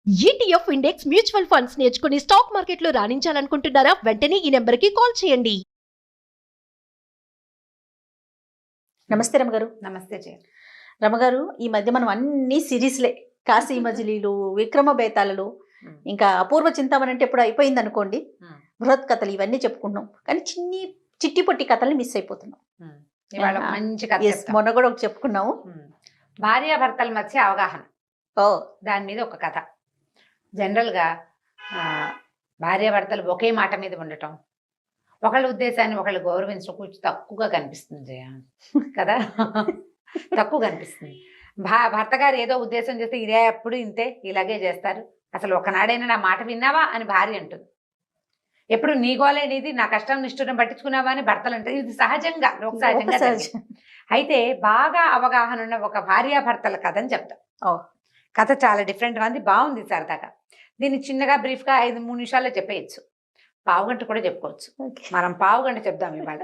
ETF index mutual funds నేర్చుకుని stock మార్కెట్లో రాణించాలనుకుంటున్నారా? వెంటనే ఈ నెంబర్కి కాల్ చేయండి. నమస్తే రమగారు. నమస్తే జయ. రమగారు, ఈ మధ్య మనం అన్ని సిరీస్లే, కాశీ మజిలీలు, విక్రమ బేతాళలు, ఇంకా అపూర్వ చింతామణి అంటే ఇప్పుడు అయిపోయింది అనుకోండి, బృహత్ కథలు ఇవన్నీ చెప్పుకుంటున్నాం. కానీ చిట్టి పొట్టి కథల్ని మిస్ అయిపోతున్నాం. ఇవాళ మంచి కథ చెప్తాం. మొన్న కూడా ఒకటి చెప్పుకున్నాము, భార్యాభర్తల మధ్య అవగాహన. దాని మీద ఒక కథ. జనరల్గా భార్యాభర్తలు ఒకే మాట మీద ఉండటం, ఒకళ్ళ ఉద్దేశాన్ని ఒకళ్ళు గౌరవించడం కొంచెం తక్కువగా కనిపిస్తుంది జయ కదా. తక్కువ కనిపిస్తుంది. భర్త గారు ఏదో ఉద్దేశం చేస్తే ఇదే ఎప్పుడు ఇంతే, ఇలాగే చేస్తారు, అసలు ఒకనాడైనా నా మాట విన్నావా అని భార్య అంటుంది. ఎప్పుడు నీ గోలే నీది, నా కష్టం నిష్ఠూరం పట్టించుకున్నావా అని భర్తలు అంటారు. ఇది సహజంగా సహజంగా. అయితే బాగా అవగాహన ఉన్న ఒక భార్యాభర్తల కథ అని చెప్తాం. కథ చాలా డిఫరెంట్గా ఉంది, బాగుంది సరదాగా. దీన్ని చిన్నగా బ్రీఫ్గా 5-3 నిమిషాల్లో చెప్పేయచ్చు, పావుగంట కూడా చెప్పుకోవచ్చు. మనం పావుగంట చెప్దాం ఇవాళ.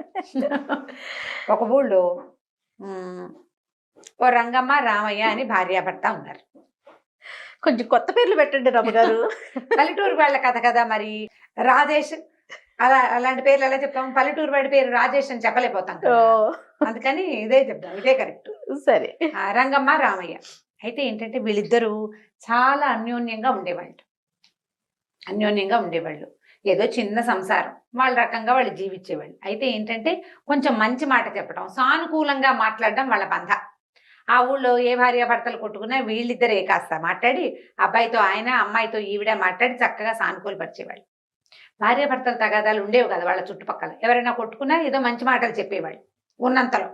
ఒక ఊళ్ళో ఓ రంగమ్మ రామయ్య అని భార్యాభర్త ఉన్నారు. కొంచెం కొత్త పేర్లు పెట్టండి రమగారు. పల్లెటూరు వాళ్ళ కథ కదా మరి. రాజేష్ అలాంటి పేర్లు ఎలా చెప్తాం? పల్లెటూరు వాడి పేరు రాజేష్ అని చెప్పలేకపోతాం కదా, అందుకని ఇదే చెప్తాం, ఇదే కరెక్ట్. సరే. రంగమ్మ రామయ్య. అయితే ఏంటంటే వీళ్ళిద్దరూ చాలా అన్యోన్యంగా ఉండేవాళ్ళు. ఏదో చిన్న సంసారం, వాళ్ళ రకంగా వాళ్ళు జీవించేవాళ్ళు. అయితే ఏంటంటే కొంచెం మంచి మాట చెప్పడం, సానుకూలంగా మాట్లాడడం వాళ్ళ బంధ. ఆ ఊళ్ళో ఏ భార్యాభర్తలు కొట్టుకున్నా వీళ్ళిద్దరే కాస్త మాట్లాడి, అబ్బాయితో ఆయన, అమ్మాయితో ఈవిడ మాట్లాడి చక్కగా సానుకూలపరిచేవాళ్ళు. భార్యాభర్తల తగాదాలు ఉండేవి కదా వాళ్ళ చుట్టుపక్కల. ఎవరైనా కొట్టుకున్నా ఏదో మంచి మాటలు చెప్పేవాళ్ళు ఉన్నంతలో.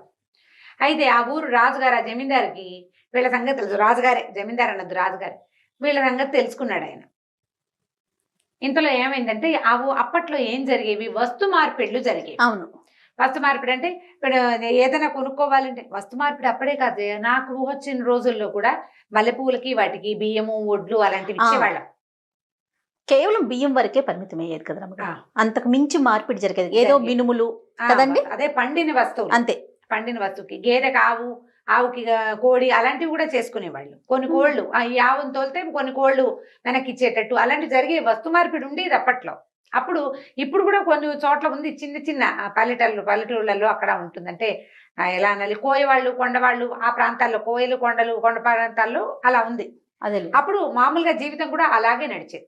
అయితే ఆ ఊరు రాజుగారు, ఆ జమీందారికి వీళ్ళ సంగతి తెలుసు. రాజుగారే, జమీందారు అన్నది రాజుగారు. వీళ్ళ సంగతి తెలుసుకున్నాడు ఆయన. ఇంతలో ఏమైందంటే అప్పట్లో ఏం జరిగేవి, వస్తు మార్పిడులు జరిగేవి. అవును. వస్తు మార్పిడి అంటే ఇప్పుడు ఏదైనా కొనుక్కోవాలంటే వస్తు మార్పిడి అప్పుడే కాదు, నాకు వచ్చిన రోజుల్లో కూడా మల్లెపూలకి వాటికి బియ్యము, ఒడ్లు అలాంటివి ఇచ్చేవాళ్ళం. కేవలం బియ్యం వరకే పరిమితం అయ్యేది కదా రమగారు, అంతకు మించి మార్పిడి జరిగేది ఏదో మినుములు కదండి. అదే పండిన వస్తువు, అంతే. పండిన వస్తువుకి గేదెకి ఆవుకి కోడి అలాంటివి కూడా చేసుకునేవాళ్ళు. కొన్ని కోళ్ళు ఈ ఆవును తోలితే కొన్ని కోళ్ళు వెనక్కి ఇచ్చేటట్టు అలాంటివి జరిగే వస్తు మార్పిడి ఉండేది అప్పట్లో. అప్పుడు ఇప్పుడు కూడా కొన్ని చోట్ల ఉంది, చిన్న చిన్న పల్లెటూళ్ళల్లో అక్కడ ఉంటుంది. అంటే ఎలా అనాలి, కోయవాళ్ళు, కొండవాళ్ళు, ఆ ప్రాంతాల్లో కోయలు, కొండలు, కొండ ప్రాంతాల్లో అలా ఉంది. అదే అప్పుడు మామూలుగా జీవితం కూడా అలాగే నడిచేది.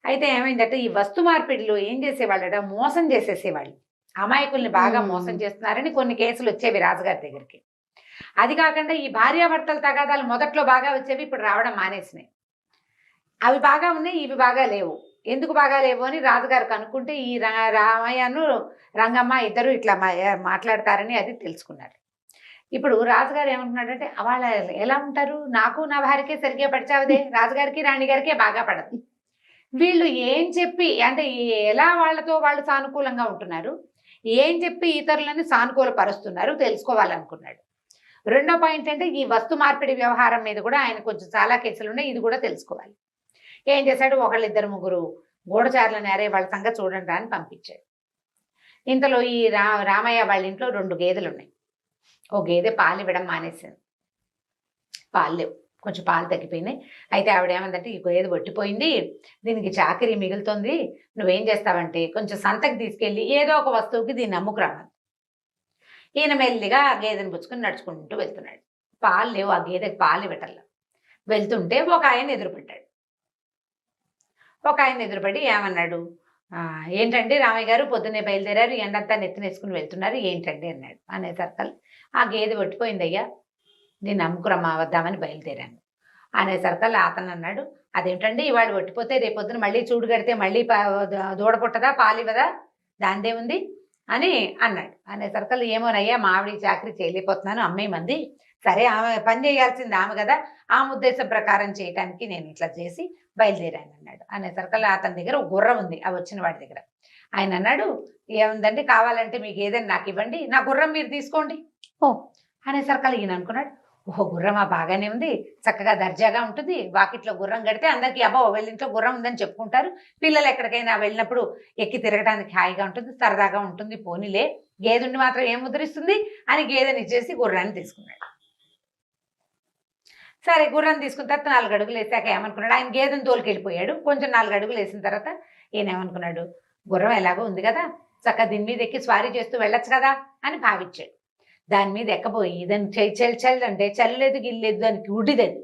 అయితే ఏమైందంటే ఈ వస్తు మార్పిడిలో ఏం చేసేవాళ్ళట, మోసం చేసేసేవాళ్ళు. అమాయకుల్ని బాగా మోసం చేస్తున్నారని కొన్ని కేసులు వచ్చేవి రాజుగారి దగ్గరికి. అది కాకుండా ఈ భార్యాభర్తల తగాదాలు మొదట్లో బాగా వచ్చేవి, ఇప్పుడు రావడం మానేసినాయి. అవి బాగా ఉన్నాయి, ఇవి బాగా లేవు. ఎందుకు బాగా లేవు అని రాజుగారు కనుక్కుంటే ఈ రామయ్యను రంగమ్మ ఇద్దరు ఇట్లా మాట్లాడతారని అది తెలుసుకున్నారు. ఇప్పుడు రాజుగారు ఏమంటున్నాడంటే, వాళ్ళ ఎలా ఉంటారు, నాకు నా భార్యకే సరిగ్గా పడిచావదే, రాజుగారికి రాణిగారికే బాగా పడదు. వీళ్ళు ఏం చెప్పి అంటే ఎలా వాళ్ళతో వాళ్ళు సానుకూలంగా ఉంటున్నారు, ఏం చెప్పి ఇతరులని సానుకూలపరుస్తున్నారు తెలుసుకోవాలనుకున్నాడు. రెండో పాయింట్ అంటే ఈ వస్తు మార్పిడి వ్యవహారం మీద కూడా ఆయన కొంచెం చాలా కేసులు ఉన్నాయి, ఇది కూడా తెలుసుకోవాలి. ఏం చేశాడు, 1-2-3 గూఢచారులను అరే వాళ్ళ సంగతి చూడండి అని పంపించాడు. ఇంతలో ఈ రామయ్య వాళ్ళ ఇంట్లో 2 గేదెలు ఉన్నాయి. ఓ గేదె పాలు ఇవ్వడం మానేసింది, పాలు లేవు, కొంచెం పాలు తగ్గిపోయినాయి. అయితే ఆవిడ ఏమందంటే, ఈ గేదె పట్టిపోయింది, దీనికి చాకరీ మిగులుతుంది, నువ్వేం చేస్తావంటే కొంచెం సంతకి తీసుకెళ్ళి ఏదో ఒక వస్తువుకి దీన్ని అమ్ముకురావాలి. ఈయన మెల్లిగా ఆ గేదెని పుచ్చుకొని నడుచుకుంటూ వెళ్తున్నాడు. పాలు లేవు, ఆ గేదెకి పాలు ఇవ్వటల్లా. వెళ్తుంటే ఒక ఆయన ఎదురుపడ్డాడు. ఒక ఆయన ఎదురుపడి ఏమన్నాడు, ఏంటండి రామయ్య గారు, పొద్దున్నే బయలుదేరారు, ఎండంతా నెత్తినేసుకుని వెళ్తున్నారు, ఏంటండి అన్నాడు. అనేసరికి ఆ గేదె పట్టిపోయిందయ్యా, నేను అమ్ముకురమ్మా వద్దామని బయలుదేరాను అనేసరికి అతను అన్నాడు, అదేంటండి ఇవాళ పట్టిపోతే రేపొద్దున మళ్ళీ చూడు కడితే మళ్ళీ దూడ పుట్టదా, పాలివ్వదా, దాందే ఉంది అని అన్నాడు. అనేసరికి ఏమోనయ్యా, మావిడి చాకరీ చేయలేకపోతున్నాను, అమ్మేమంది, సరే ఆమె పని చేయాల్సింది ఆమె కదా, ఆమె ఉద్దేశం ప్రకారం చేయటానికి నేను ఇట్లా చేసి బయలుదేరాను అన్నాడు. అనేసరికి అతని దగ్గర ఒక గుర్రం ఉంది, ఆ వచ్చిన వాడి దగ్గర. ఆయన అన్నాడు, ఏముందండి, కావాలంటే మీకు ఏదైనా నాకు ఇవ్వండి, నా గుర్రం మీరు తీసుకోండి. అనేసరికి ఈయన అనుకున్నాడు, ఓహో గుర్రమా, బాగానే ఉంది, చక్కగా దర్జాగా ఉంటుంది, వాకిట్లో గుర్రం కడితే అందరికీ అబ్బో వీళ్ళింట్లో గుర్రం ఉందని చెప్పుకుంటారు, పిల్లలు ఎక్కడికైనా వెళ్ళినప్పుడు ఎక్కి తిరగడానికి హాయిగా ఉంటుంది, సరదాగా ఉంటుంది, పోనీలే, గేదెని మాత్రం ఏం ముద్రిస్తుంది అని గేదెని ఇచ్చేసి గుర్రాన్ని తీసుకున్నాడు. సరే గుర్రం తీసుకున్న తర్వాత 4 అడుగులు వేసాక ఏమనుకున్నాడు, ఆయన గేదెను తోలుకెళ్ళిపోయాడు. కొంచెం 4 అడుగులు వేసిన తర్వాత ఈయన ఏమనుకున్నాడు, గుర్రం ఎలాగో ఉంది కదా, చక్కగా దీని మీద ఎక్కి స్వారీ చేస్తూ వెళ్ళొచ్చు కదా అని భావించాడు. దాని మీద ఎక్కబోయి దాన్ని చల్ అంటే చల్లలేదు గిల్లేదు, దానికి ఉడిదది,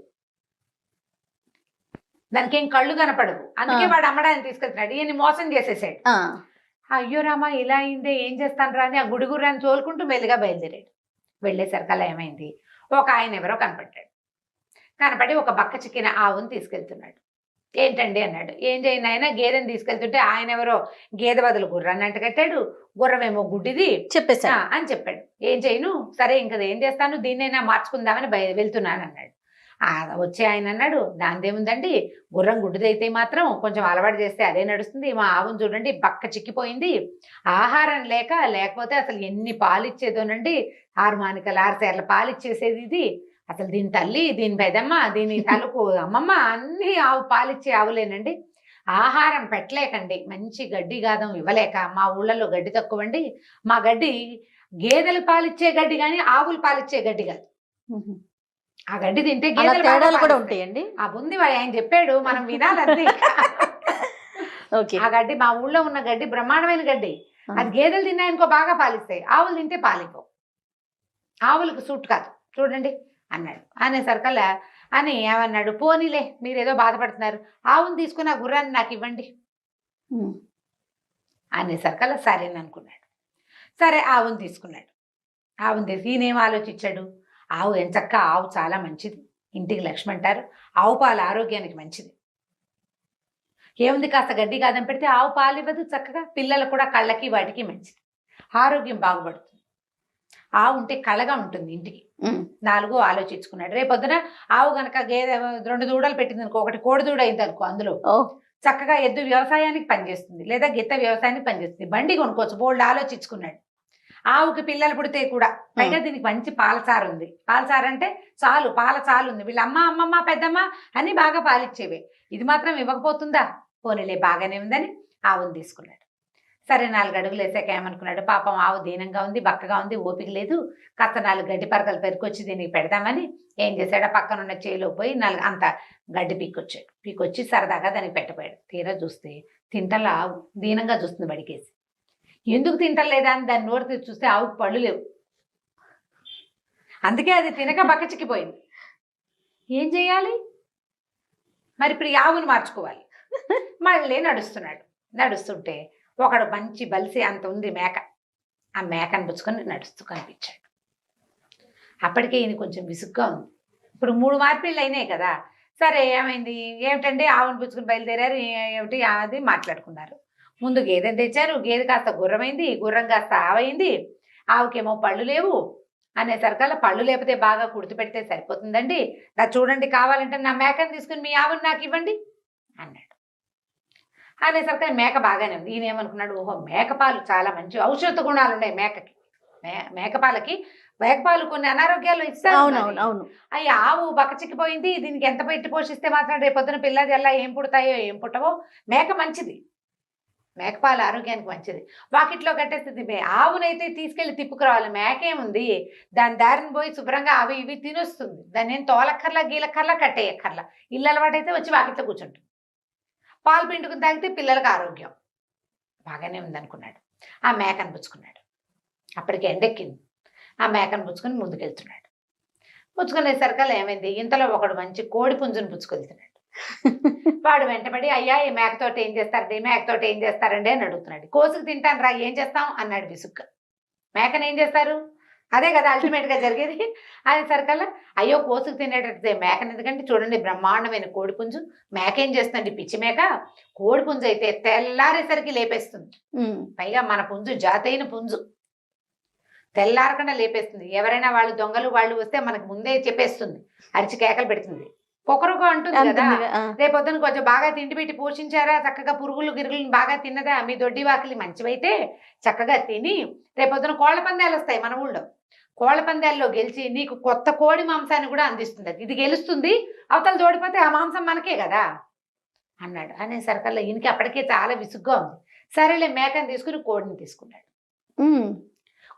దానికి ఏం కళ్ళు కనపడవు. అందుకే వాడు అమ్మడానికి తీసుకెళ్తున్నాడు, ఈయన మోసం చేసేసాడు. అయ్యో రామా ఇలా అయిందే, ఏం చేస్తాను రా అని ఆ గుడిగుర్రాన్ని తోలుకుంటూ మెల్లిగా బయలుదేరాడు. వెళ్ళేసరికల్లా ఏమైంది, ఒక ఆయన ఎవరో కనపడ్డాడు. కనపడి ఒక బక్క చిక్కిన ఆవుని తీసుకెళ్తున్నాడు. ఏంటండి అన్నాడు. ఏం చేయను ఆయన, గేదెని తీసుకెళ్తుంటే ఆయన ఎవరో గేదె బదులు గుర్రాన్ని అంట కట్టాడు, గుర్రమేమో గుడ్డిది చెప్పేసా అని చెప్పాడు. ఏం చేయను, సరే ఇంకా ఏం చేస్తాను, దీన్నైనా మార్చుకుందామని వెళ్తున్నాను అన్నాడు. వచ్చే ఆయన అన్నాడు, దానిదేముందండి, గుర్రం గుడ్డిదైతే మాత్రం కొంచెం అలవాటు చేస్తే అదే నడుస్తుంది. మా ఆవును చూడండి బక్క చిక్కిపోయింది, ఆహారం లేకపోతే అసలు ఎన్ని పాలు ఇచ్చేదోనండి, 6 మానికలు 6 సేర్ల పాలు ఇచ్చేసేది ఇది. అసలు దీని తల్లి, దీని పెదమ్మ, దీని తలుపు అమ్మమ్మ అన్ని ఆవు పాలిచ్చే ఆవులేనండి. ఆహారం పెట్టలేకండి, మంచి గడ్డి గాదం ఇవ్వలేక మా ఊళ్ళలో గడ్డి తక్కువండి. మా గడ్డి గేదెలు పాలిచ్చే గడ్డి కానీ ఆవులు పాలిచ్చే గడ్డి కాదు. ఆ గడ్డి తింటే తేడాలు కూడా ఉంటాయండి. ఆ ఉంది ఆయన చెప్పాడు, మనం వినాలంతే. ఆ గడ్డి మా ఊళ్ళో ఉన్న గడ్డి బ్రహ్మాండమైన గడ్డి, అది గేదెలు తిన్నాయనుకో బాగా పాలిస్తాయి, ఆవులు తింటే పాలిపో, ఆవులకు సూట్ కాదు చూడండి అన్నాడు. అనేసరికల్లా అని ఏమన్నాడు, పోనీలే మీరేదో బాధపడుతున్నారు, ఆవును తీసుకుని ఆ గుర్రాన్ని నాకు ఇవ్వండి అనేసరికల్లా సరేని అనుకున్నాడు. సరే ఆవును తీసుకున్నాడు. ఆవును తీసి ఈయనేం ఆలోచించాడు, ఆవు ఎంచక్క, ఆవు చాలా మంచిది, ఇంటికి లక్ష్మి అంటారు, ఆవు పాలు ఆరోగ్యానికి మంచిది. ఏముంది, కాస్త గడ్డి గాదం పెడితే ఆవు పాలు ఇవ్వదు, చక్కగా పిల్లలకు కూడా కళ్ళకి వాటికి మంచిది, ఆరోగ్యం బాగుపడుతుంది, ఆవు ఉంటే కళగా ఉంటుంది ఇంటికి. 4 ఆలోచించుకున్నాడు. రేపొద్దున ఆవు గనక గేదె 2 దూడలు పెట్టింది అనుకో, ఒకటి కోడి దూడ అయింది అనుకో, అందులో చక్కగా ఎద్దు వ్యవసాయానికి పనిచేస్తుంది, లేదా గిత్త వ్యవసాయానికి పనిచేస్తుంది, బండి కొనుక్కోవచ్చు. బోల్డ్ ఆలోచించుకున్నాడు. ఆవుకి పిల్లలు పుడితే కూడా, పైగా దీనికి మంచి పాలసారు ఉంది. పాలసారు అంటే చాలు, పాల చాలు ఉంది. వీళ్ళ అమ్మమ్మ పెద్దమ్మ అన్ని బాగా పాలిచ్చేవే, ఇది మాత్రం ఇవ్వకపోతుందా, పోనీలే బాగానే ఉందని ఆవును తీసుకున్నాడు. సరే 4 అడుగులు వేసాక ఏమనుకున్నాడు, పాపం ఆవు దీనంగా ఉంది, బక్కగా ఉంది, ఓపిక లేదు, కాస్త 4 గడ్డి పరకలు పెరుకొచ్చి దీనికి పెడదామని ఏం చేశాడు, పక్కన ఉన్న చేలో పోయి 4 అంత గడ్డి పీక్కొచ్చాడు. పీకొచ్చి సరదాగా దానికి పెట్టపోయాడు. తీరా చూస్తే తింటలా ఆవు దీనంగా చూస్తుంది బడికేసి. ఎందుకు తింటలేదా అని దాన్ని నోరు తీసి చూస్తే ఆవుకు పళ్ళు లేవు. అందుకే అది తినక బక్క చిక్కిపోయింది. ఏం చేయాలి మరి, ఇప్పుడు ఈ ఆవును మార్చుకోవాలి. మళ్ళీ నడుస్తుంటే ఒకడు మంచి బలిసి అంత ఉంది మేక, ఆ మేకను పుచ్చుకొని నడుస్తూ కనిపించాడు. అప్పటికే ఈయన కొంచెం విసుగ్గా ఉంది. ఇప్పుడు 3 మార్పిళ్ళు అయినాయి కదా. సరే ఏమైంది, ఏమిటండి ఆవును పుచ్చుకొని బయలుదేరారు, ఏమిటి అది మాట్లాడుకున్నారు. ముందు గేదెని తెచ్చారు, గేదె కాస్త గుర్రమైంది, గుర్రం కాస్త ఆవైంది, ఆవుకేమో పళ్ళు లేవు అనేసరికల్లా పళ్ళు లేకపోతే బాగా కుడితి పెడితే సరిపోతుందండి, నాకు చూడండి కావాలంటే నా మేకను తీసుకుని మీ ఆవుని నాకు ఇవ్వండి అన్నాడు. అనేసరికి మేక బాగానే ఉంది. ఈయన ఏమనుకున్నాడు, ఓహో మేకపాలు చాలా మంచి ఔషధ గుణాలు ఉన్నాయి మేకకి, మేకపాలు కొన్ని అనారోగ్యాలు ఇస్తాను. అవి ఆవు బక్కచిక్కిపోయింది, దీనికి ఎంత పెట్టి పోషిస్తే మాత్రం రేపొద్దున పిల్లది ఎలా ఏం పుడతాయో ఏం పుట్టవో, మేక మంచిది, మేకపాలు ఆరోగ్యానికి మంచిది. వాకిట్లో కట్టేస్తుంది. ఆవునైతే తీసుకెళ్లి తిప్పుకురావాలి, మేకేముంది దాని దారిని పోయి శుభ్రంగా అవి ఇవి తినొస్తుంది, దాన్ని ఏం తోలక్కర్లా గీలక్కర్లా కట్టేయక్కర్లా, ఇల్లు అలవాటైతే వచ్చి వాకిట్లో కూర్చుంటుంది, పాలు పిండుకుని తాగితే పిల్లలకు ఆరోగ్యం, బాగానే ఉందనుకున్నాడు. ఆ మేకను పుచ్చుకున్నాడు. అప్పటికి ఎండెక్కింది. ఆ మేకను పుచ్చుకొని ముందుకెళ్తున్నాడు. పుచ్చుకునేసరికల్లా ఏమైంది, ఇంతలో ఒకడు మంచి కోడి పుంజుని పుచ్చుకెళ్తున్నాడు. వాడు వెంటబడి, అయ్యా ఈ మేకతోటి ఏం చేస్తారండి అని అడుగుతున్నాడు. కోసుకు తింటాను రా, ఏం చేస్తాం అన్నాడు విసుగ్గా. మేకను ఏం చేస్తారు, అదే కదా అల్టిమేట్ గా జరిగేది. అది సరికల్లా అయ్యో కోసుకు తినేటట్టు మేకను ఎందుకంటే చూడండి బ్రహ్మాండమైన కోడి పుంజు, మేక ఏం చేస్తుంది పిచ్చి మేక, కోడి పుంజు అయితే తెల్లారేసరికి లేపేస్తుంది, పైగా మన పుంజు జాతైన పుంజు, తెల్లారకుండా లేపేస్తుంది. ఎవరైనా వాళ్ళు దొంగలు వాళ్ళు వస్తే మనకు ముందే చెప్పేస్తుంది, అరిచి కేకలు పెడుతుంది, పొకరుగా అంటుంది కదా. రేపొద్దున కొంచెం బాగా తిండి పెట్టి పోషించారా, చక్కగా పురుగులు గిరుగులను బాగా తిన్నదా, మీ దొడ్డి వాకిలి మంచివైతే చక్కగా తిని రేపొద్దున కోళ్ల పందాలు వస్తాయి మన ఊళ్ళో, కోళ్ల పందాల్లో గెలిచి నీకు కొత్త కోడి మాంసాన్ని కూడా అందిస్తుంది, ఇది గెలుస్తుంది, అవతల తోడిపోతే ఆ మాంసం మనకే కదా అన్నాడు. అనేసరికల్లా ఈయనకి అప్పటికే చాలా విసుగ్గా ఉంది. సరేలే మేకని తీసుకుని కోడిని తీసుకున్నాడు.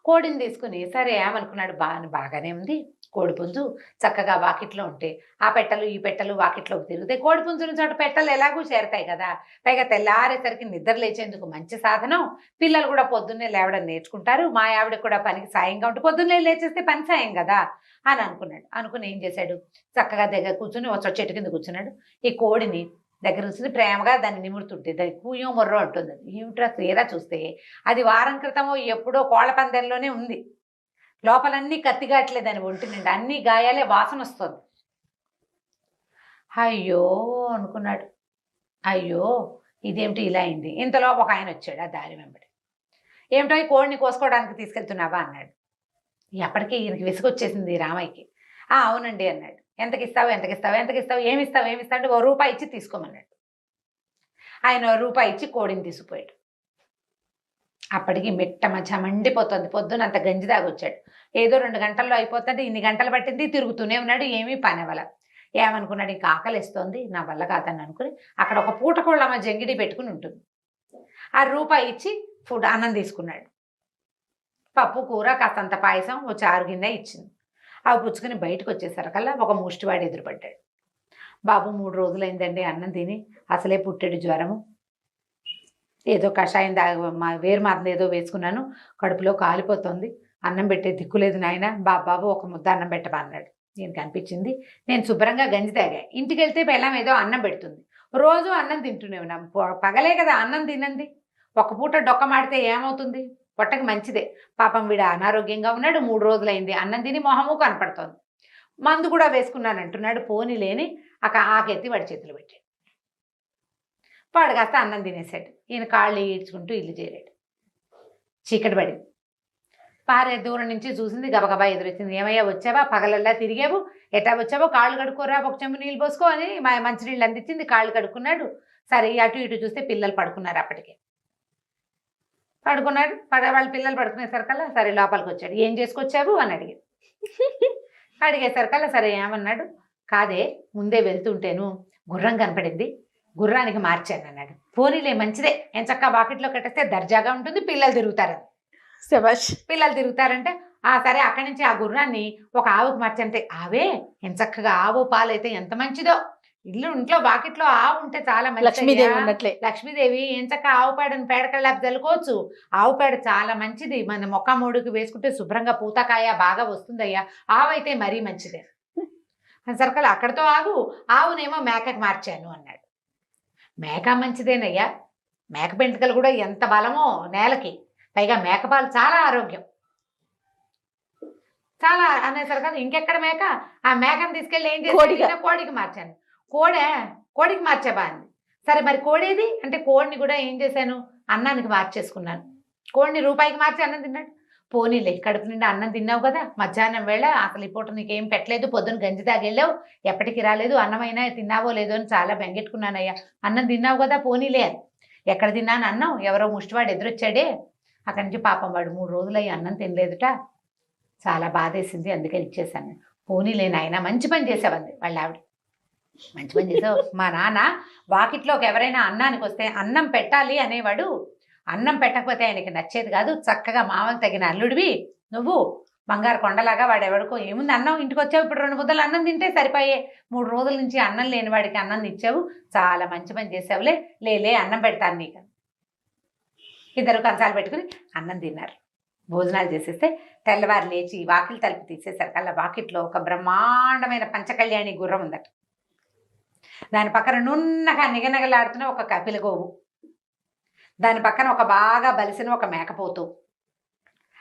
కోడిని తీసుకుని సరే ఏమనుకున్నాడు, బాగానే ఉంది, కోడిపుంజు చక్కగా వాకిట్లో ఉంటే ఆ పెట్టలు ఈ పెట్టలు వాకిట్లోకి తిరుగుతాయి. కోడిపుంజుని చోట పెట్టలు ఎలాగూ చేరతాయి కదా. పైగా తెల్లారేసరికి నిద్ర లేచేందుకు మంచి సాధనం. పిల్లలు కూడా పొద్దున్నే లేవడం నేర్చుకుంటారు. మా ఆవిడ కూడా పనికి సాయంగా ఉంటే పొద్దున్నే లేచేస్తే పని సాయం కదా అని అనుకున్నాడు. అనుకుని ఏం చేశాడు, చక్కగా దగ్గర కూర్చుని ఒక చెట్టు కింద కూర్చున్నాడు. ఈ కోడిని దగ్గర నుంచి ప్రేమగా దాన్ని నిమురుతుంటే దాన్ని కూయో మొర్రో అంటుంది. ఏమిట్రా తీరా చూస్తే అది వారం క్రితమో ఎప్పుడో కోళ్ల పందెంలోనే ఉంది. లోపలన్నీ కత్తిగాట్లే దాని ఒంటి నిండా అన్ని గాయాలే, వాసన వస్తుంది. అయ్యో అనుకున్నాడు, అయ్యో ఇదేమిటి ఇలా అయింది. ఇంతలో ఒక ఆయన వచ్చాడు ఆ దారి వెంబడి. ఏమిటో ఈ కోడిని కోసుకోవడానికి తీసుకెళ్తున్నావా అన్నాడు. ఎప్పటికీ ఈయనకి విసుగొచ్చేసింది రామయ్యకి. అవునండి అన్నాడు. ఎంతకిస్తావు ఎంతకిస్తావు ఎంతకిస్తావు ఏమిస్తావు ఏమిస్తావు అంటే ₹1 ఇచ్చి తీసుకోమన్నాడు. ఆయన ₹1 ఇచ్చి కోడిని తీసుకుపోయాడు. అప్పటికి మిట్ట మధ్య మండిపోతుంది. పొద్దున అంత గంజి తాగొచ్చాడు. ఏదో 2 గంటల్లో అయిపోతుంది, ఇన్ని గంటలు పట్టింది, తిరుగుతూనే ఉన్నాడు, ఏమీ పని అవ్వల. ఏమనుకున్నాడు, ఇంకా ఆకలిస్తోంది, నా వల్ల కాదని అనుకుని అక్కడ ఒక పూటకోళ్ళమ్మ జంగిడి పెట్టుకుని ఉంటుంది. ఆ ₹1 ఇచ్చి అన్నం తీసుకున్నాడు. పప్పు కూర కాస్తంత పాయసం ఓ చారు గిన్నె ఇచ్చింది. అవి పుచ్చుకుని బయటకు వచ్చేసరికల్లా ఒక ముష్టివాడు ఎదురుపడ్డాడు. బాబు 3 రోజులైందండి అన్నం తిని, అసలే పుట్టెడు జ్వరము, ఏదో కషాయం వేరు మాత్రం ఏదో వేసుకున్నాను, కడుపులో కాలిపోతుంది, అన్నం పెట్టే దిక్కులేదు నాయన, బాబు ఒక ముద్ద అన్నం పెట్టబా అన్నాడు. నేను అనిపించింది, నేను శుభ్రంగా గంజి తాగా, ఇంటికి వెళ్తే బెల్లం ఏదో అన్నం పెడుతుంది, రోజు అన్నం తింటూనే ఉన్నాం, పగలే కదా అన్నం తినండి, ఒక పూట డొక్క మాడితే ఏమవుతుంది, పొట్టకి మంచిదే. పాపం వీడు అనారోగ్యంగా ఉన్నాడు, 3 రోజులైంది, అన్నం తిని మొహము కనపడుతోంది, మందు కూడా వేసుకున్నాను అంటున్నాడు. పోనీ లేని ఆకెత్తి వాడి చేతులు పెట్టాడు. వాడు కాస్త అన్నం తినేసాడు. ఈయన కాళ్ళు ఈడ్చుకుంటూ ఇల్లు చేరాడు. చీకటి పడింది. భార్య దూరం నుంచి చూసింది, గబగబా ఎదురొచ్చింది. ఏమయ్యా వచ్చావా, పగలల్లా తిరిగావు, ఎట్టా వచ్చావో, కాళ్ళు కడుక్కోరా, ఒక చెంబు నీళ్ళు పోసుకో అని మంచినీళ్ళు అందించింది. కాళ్ళు కడుక్కున్నాడు. సరే అటు ఇటు చూస్తే పిల్లలు పడుకున్నారు. అప్పటికే పడుకున్నాడు. వాళ్ళ పిల్లలు పడుకునేసరికల్లా సరే లోపలికి వచ్చాడు. ఏం చేసుకొచ్చావు అని అడిగాడు. అడిగేసరికల్లా సరే ఏమన్నాడు, కాదే ముందే వెళ్తుంటేను గుర్రం కనపడింది, గుర్రానికి మార్చాను అన్నాడు. పోనీలే మంచిదే, ఎంచక్కా బాకెట్లో కట్టేస్తే దర్జాగా ఉంటుంది, పిల్లలు తిరుగుతారని. శభాష్. పిల్లలు తిరుగుతారంటే సరే అక్కడి నుంచి ఆ గుర్రాన్ని ఒక ఆవుకు మార్చంటే, ఆవే ఎంచక్కగా ఆవు పాలైతే ఎంత మంచిదో, ఇంట్లో బాకెట్లో ఆవు ఉంటే చాలా లక్ష్మీదేవి ఉన్నట్లే. లక్ష్మీదేవి ఎంచక్క ఆవు పేడని పేడకల్లాపి చల్లుకోవచ్చు. ఆవు పేడ చాలా మంచిది, మన మొక్క మూడుకి వేసుకుంటే శుభ్రంగా పూతకాయ బాగా వస్తుందయ్యా, ఆవు అయితే మరీ మంచిదే. సర్కల్ అక్కడితో ఆవునేమో మేకకి మార్చాను అన్నాడు. మేక మంచిదేనయ్యా, మేక పెంటుకలు కూడా ఎంత బలమో నేలకి, పైగా మేకపాలు చాలా ఆరోగ్యం, చాలా అనేసరికి ఇంకెక్కడ మేక, ఆ మేకను తీసుకెళ్ళి ఏం చేసి కోడికి మార్చాను. కోడికి మార్చాబా అంది. సరే మరి కోడేది అంటే, కోడిని కూడా ఏం చేశాను, అన్నానికి మార్చేసుకున్నాను. కోడిని ₹1కి మార్చి అన్నం తిన్నాడు. పోనీలే కడుపు నిండా అన్నం తిన్నావు కదా, మధ్యాహ్నం వేళ అసలు ఈ పూట నీకేం పెట్టలేదు, పొద్దున గంజి తాగెళ్ళావు, ఎప్పటికి రాలేదు, అన్నమైనా తిన్నావో లేదో అని చాలా బెంగెట్టుకున్నానయ్యా, అన్నం తిన్నావు కదా పోనీలే అని. ఎక్కడ తిన్నాను అన్నం, ఎవరో ముష్టివాడు ఎదురొచ్చాడే, అక్కడి నుంచి పాపం వాడు 3 రోజులయ్యి అన్నం తినలేదుట, చాలా బాధేసింది, అందుకని ఇచ్చేసాను. పోనీలే నాయన మంచి పని చేసావంది వాళ్ళ ఆవిడ. మంచి పని చేసావు. మా నాన్న వాకిట్లోకి ఎవరైనా అన్నానికి వస్తే అన్నం పెట్టాలి అనేవాడు, అన్నం పెట్టకపోతే ఆయనకి నచ్చేది కాదు, చక్కగా మామకు తగిన అల్లుడివి నువ్వు, బంగారు కొండలాగా, వాడు ఎవరికో ఏముంది అన్నం, ఇంటికి వచ్చావు, ఇప్పుడు 2 ముద్దలు అన్నం తింటే సరిపోయే, 3 రోజుల నుంచి అన్నం లేని వాడికి అన్నం ఇచ్చావు, చాలా మంచి పని చేసావులే, లేలే అన్నం పెడతాను నీకు. ఇద్దరు కంచాలు పెట్టుకుని అన్నం తిన్నారు. భోజనాలు చేసేస్తే తెల్లవారు లేచి వాకిలి తలుపు తీసేసరికల్లా వాకిట్లో ఒక బ్రహ్మాండమైన పంచకళ్యాణి గుర్రం ఉందట. దాని పక్కన నున్నగా నిగనగలాడుతున్న ఒక కపిల గోవు, దాని పక్కన ఒక బాగా బలిసిన ఒక మేకపోతు,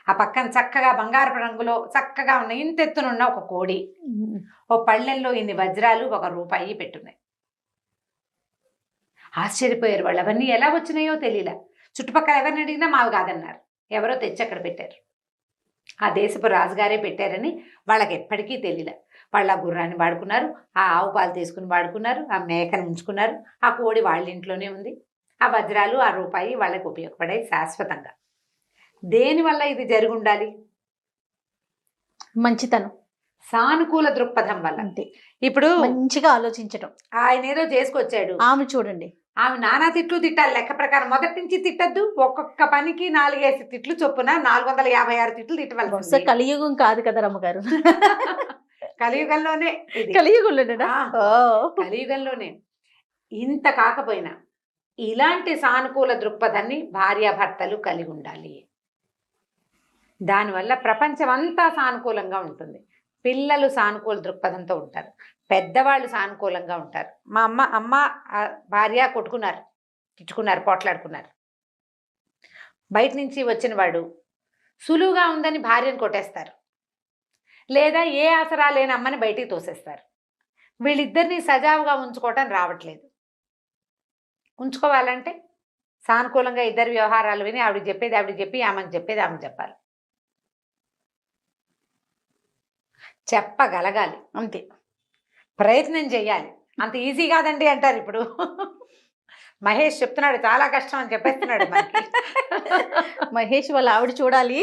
ఆ పక్కన చక్కగా బంగారపు రంగులో చక్కగా ఉన్న ఇంతెత్తునున్న ఒక కోడి, ఓ పళ్ళెంలో ఇన్ని వజ్రాలు, ₹1 పెట్టున్నాయి. ఆశ్చర్యపోయారు వాళ్ళు. అవన్నీ ఎలా వచ్చినాయో తెలియలే. చుట్టుపక్కల ఎవరిని అడిగినా మావి కాదన్నారు. ఎవరో తెచ్చి అక్కడ పెట్టారు. ఆ దేశపు రాజుగారే పెట్టారని వాళ్ళకి ఎప్పటికీ తెలియలే. వాళ్ళు ఆ గుర్రాన్ని వాడుకున్నారు, ఆ ఆవు పాలు తీసుకుని వాడుకున్నారు, ఆ మేకను ఉంచుకున్నారు, ఆ కోడి వాళ్ళ ఇంట్లోనే ఉంది, ఆ వజ్రాలు ఆ ₹1 వాళ్ళకి ఉపయోగపడాయి శాశ్వతంగా. దేనివల్ల ఇది జరిగి ఉండాలి? మంచితనం, సానుకూల దృక్పథం వల్ల. అంతే. ఇప్పుడు మంచిగా ఆలోచించడం. ఆయన ఏదో చేసుకొచ్చాడు, ఆమె చూడండి ఆమె నానా తిట్లు తిట్టాలి లెక్క ప్రకారం. మొదటి నుంచి తిట్టద్దు, ఒక్కొక్క పనికి 4-5 తిట్లు చొప్పున 456 తిట్లు బహుశా తిట్టవలసింది. కలియుగం కాదు కదా రమ్మగారు. కలియుగంలోనే ఇది. కలియుగంలోనేనా? ఆ. కలియుగంలోనే. ఇంత కాకపోయినా ఇలాంటి సానుకూల దృక్పథాన్ని భార్యాభర్తలు కలిగి ఉండాలి. దానివల్ల ప్రపంచం అంతా సానుకూలంగా ఉంటుంది. పిల్లలు సానుకూల దృక్పథంతో ఉంటారు, పెద్దవాళ్ళు సానుకూలంగా ఉంటారు. మా అమ్మ భార్య కొట్టుకున్నారు, తిట్టుకున్నారు, పోట్లాడుకున్నారు. బయట నుంచి వచ్చిన వాడు సులువుగా ఉందని భార్యను కొట్టేస్తారు, లేదా ఏ ఆసరా లేని అమ్మని బయటికి తోసేస్తారు. వీళ్ళిద్దరిని సజావుగా ఉంచుకోవటం రావట్లేదు. ఉంచుకోవాలంటే సానుకూలంగా ఇద్దరు వ్యవహారాలు విని ఆవిడకి చెప్పేది ఆవిడకి చెప్పి, ఆమెకు చెప్పేది ఆమెకు చెప్పాలి, చెప్పగలగాలి. అంతే, ప్రయత్నం చేయాలి. అంత ఈజీ కాదండి అంటారు ఇప్పుడు. మహేష్ చెప్తున్నాడు చాలా కష్టం అని చెప్పేస్తున్నాడు మనకి. మహేష్ వాళ్ళ ఆవిడ చూడాలి,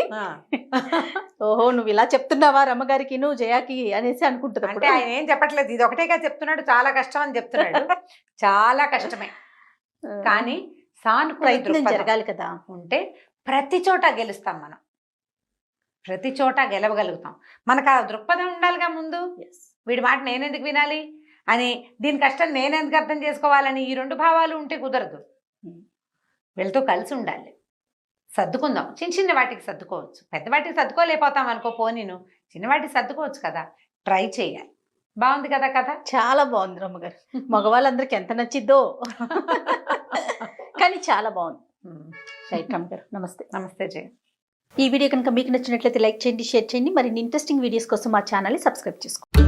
ఓహో నువ్వు ఇలా చెప్తున్నావా రమ్మగారికి నువ్వు జయాకి అనేసి అనుకుంటుంది. అంటే ఆయన ఏం చెప్పట్లేదు, ఇది ఒకటేగా చెప్తున్నాడు, చాలా కష్టం అని చెప్తున్నాడు. చాలా కష్టమే, కానీ సానుకూల ప్రయత్నం దృక్పథం జరగాలి కదా. ఉంటే ప్రతి చోట గెలుస్తాం మనం, ప్రతి చోట గెలవగలుగుతాం. మనకు ఆ దృక్పథం ఉండాలిగా ముందు. వీడి మాట నేనెందుకు వినాలి అని, దీని కష్టం నేనెందుకు అర్థం చేసుకోవాలని ఈ 2 భావాలు ఉంటే కుదరదు. వీళ్ళతో కలిసి ఉండాలి, సర్దుకుందాం. చిన్న చిన్న వాటికి సర్దుకోవచ్చు, పెద్ద వాటికి సర్దుకోలేకపోతాం అనుకో, పోనీను చిన్న వాటికి సర్దుకోవచ్చు కదా. ట్రై చేయాలి. బాగుంది కదా కథ? చాలా బాగుంది రమ్మగారు. మగవాళ్ళందరికి ఎంత నచ్చిద్దో కానీ చాలా బాగుంది. రైట్ రమ్మగారు, నమస్తే. నమస్తే జయ. ఈ వీడియో కనుక మీకు నచ్చినట్లయితే లైక్ చేయండి, షేర్ చేయండి. మరిన్ని ఇంట్రెస్టింగ్ వీడియోస్ కోసం మా ఛానల్ని సబ్స్క్రైబ్ చేసుకోండి.